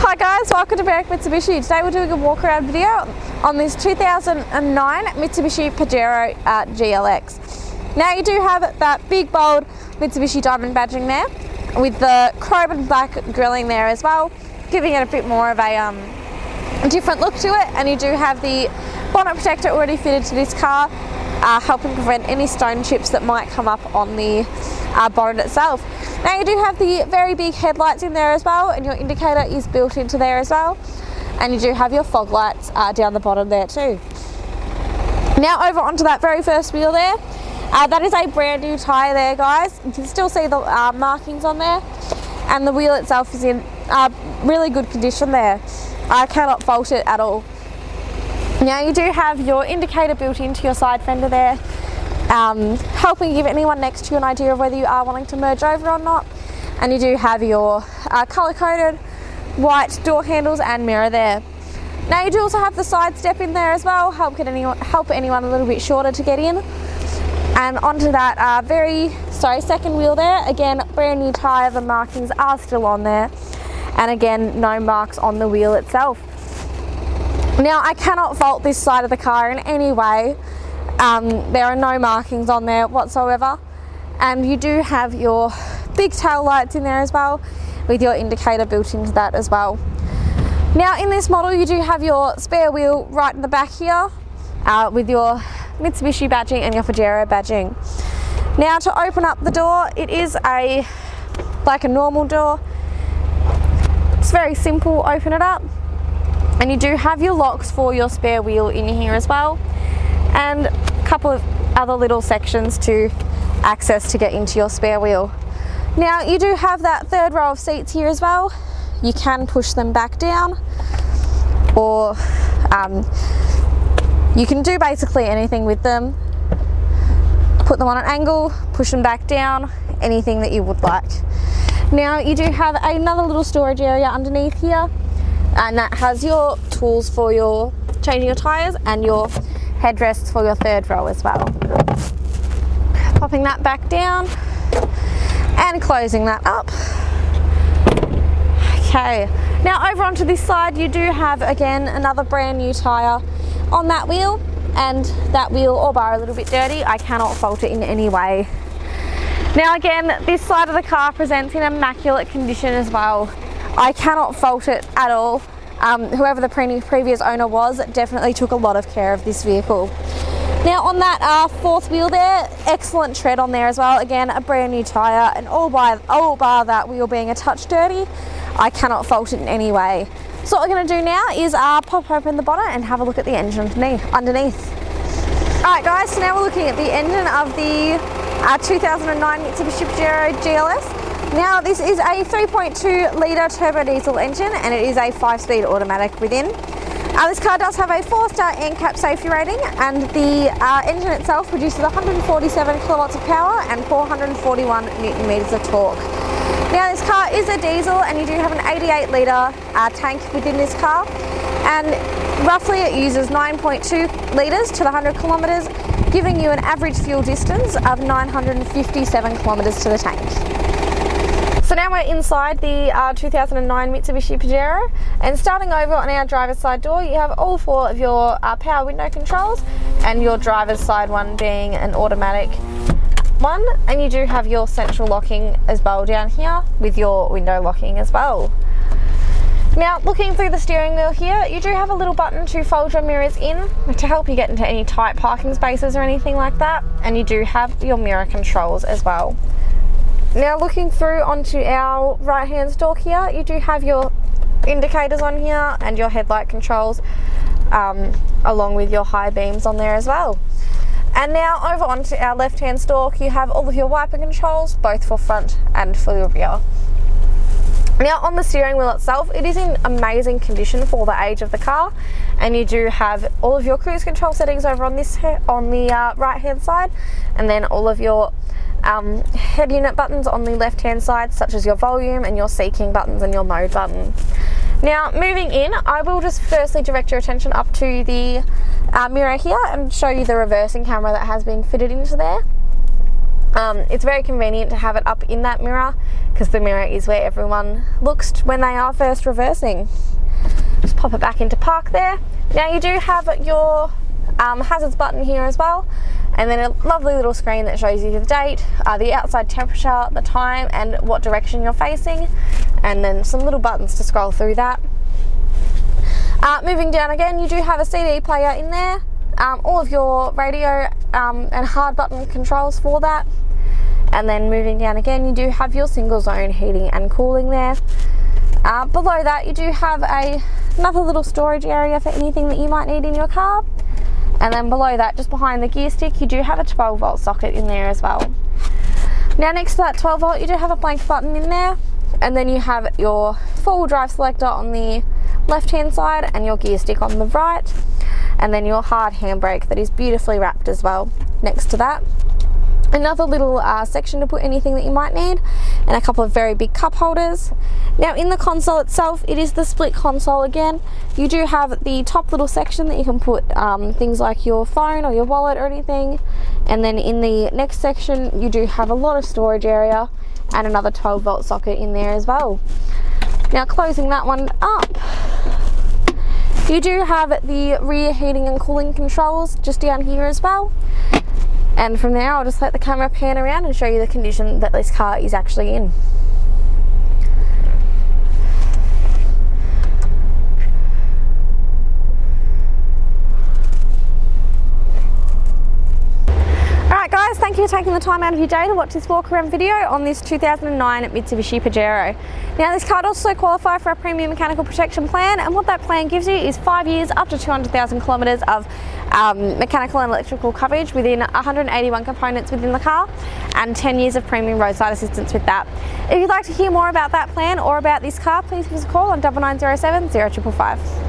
Hi guys, welcome to Berwick Mitsubishi. Today we're doing a walk around video on this 2009 Mitsubishi Pajero GLX. Now you do have that big bold Mitsubishi diamond badging there with the chrome and black grilling there as well, giving it a bit more of a different look to it. And you do have the bonnet protector already fitted to this car, helping prevent any stone chips that might come up on the bonnet itself. Now you do have the very big headlights in there as well, and your indicator is built into there as well, and you do have your fog lights down the bottom there too. Now over onto that very first wheel there, that is a brand new tyre there guys. You can still see the markings on there, and the wheel itself is in really good condition there. I cannot fault it at all. Now you do have your indicator built into your side fender there, helping give anyone next to you an idea of whether you are wanting to merge over or not. And you do have your colour-coded white door handles and mirror there. Now you do also have the side step in there as well, help anyone a little bit shorter to get in. And onto that second wheel there, again brand new tyre, the markings are still on there, and again no marks on the wheel itself. Now I cannot fault this side of the car in any way. There are no markings on there whatsoever, and you do have your big tail lights in there as well with your indicator built into that as well. Now in this model you do have your spare wheel right in the back here with your Mitsubishi badging and your Pajero badging. Now to open up the door, it is like a normal door. It's very simple, open it up, and you do have your locks for your spare wheel in here as well, and a couple of other little sections to access to get into your spare wheel. Now you do have that third row of seats here as well. You can push them back down, or you can do basically anything with them. Put them on an angle, push them back down, anything that you would like. Now you do have another little storage area underneath here, and that has your tools for your changing your tyres and your headrests for your third row as well. Popping that back down and closing that up. Okay, now over onto this side you do have again another brand new tyre on that wheel, and that wheel, albeit a little bit dirty, I cannot fault it in any way. Now again, this side of the car presents in immaculate condition as well. I cannot fault it at all. Whoever the previous owner was definitely took a lot of care of this vehicle. Now on that fourth wheel there, excellent tread on there as well. Again, a brand new tyre, and all bar that wheel being a touch dirty, I cannot fault it in any way. So what we're going to do now is pop open the bonnet and have a look at the engine underneath. Alright guys, so now we're looking at the engine of the 2009 Mitsubishi Pajero GLS. Now this is a 3.2 litre turbo diesel engine, and it is a 5-speed automatic within. This car does have a 4-star NCAP safety rating, and the engine itself produces 147 kilowatts of power and 441 newton metres of torque. Now this car is a diesel, and you do have an 88 litre tank within this car, and roughly it uses 9.2 litres to the 100 kilometres, giving you an average fuel distance of 957 kilometres to the tank. So now we're inside the 2009 Mitsubishi Pajero, and starting over on our driver's side door you have all 4 of your power window controls, and your driver's side one being an automatic one, and you do have your central locking as well down here with your window locking as well. Now looking through the steering wheel here, you do have a little button to fold your mirrors in to help you get into any tight parking spaces or anything like that, and you do have your mirror controls as well. Now looking through onto our right hand stalk here, you do have your indicators on here and your headlight controls, along with your high beams on there as well. And now over onto our left hand stalk you have all of your wiper controls, both for front and for the rear. Now on the steering wheel itself, it is in amazing condition for the age of the car, and you do have all of your cruise control settings over on the right hand side, and then all of your head unit buttons on the left hand side, such as your volume and your seeking buttons and your mode button. Now moving in, I will just firstly direct your attention up to the mirror here and show you the reversing camera that has been fitted into there. It's very convenient to have it up in that mirror, because the mirror is where everyone looks when they are first reversing. Just pop it back into park there. Now you do have your hazards button here as well, and then a lovely little screen that shows you the date, the outside temperature, the time, and what direction you're facing, and then some little buttons to scroll through that. Moving down again, you do have a CD player in there, all of your radio and hard button controls for that. And then moving down again, you do have your single zone heating and cooling there. Below that, you do have another little storage area for anything that you might need in your car. And then below that, just behind the gear stick, you do have a 12-volt socket in there as well. Now next to that 12-volt, you do have a blank button in there, and then you have your four-wheel drive selector on the left-hand side and your gear stick on the right, and then your hard handbrake that is beautifully wrapped as well next to that. Another little section to put anything that you might need, and a couple of very big cup holders. Now in the console itself, it is the split console again. You do have the top little section that you can put things like your phone or your wallet or anything, and then in the next section you do have a lot of storage area and another 12-volt socket in there as well. Now closing that one up, you do have the rear heating and cooling controls just down here as well. And from there, I'll just let the camera pan around and show you the condition that this car is actually in. Alright guys, thank you for taking the time out of your day to watch this walk around video on this 2009 Mitsubishi Pajero. Now this car does also qualify for a premium mechanical protection plan, and what that plan gives you is 5 years up to 200,000 kilometres of mechanical and electrical coverage within 181 components within the car, and 10 years of premium roadside assistance with that. If you'd like to hear more about that plan or about this car, please give us a call on 9907 0555.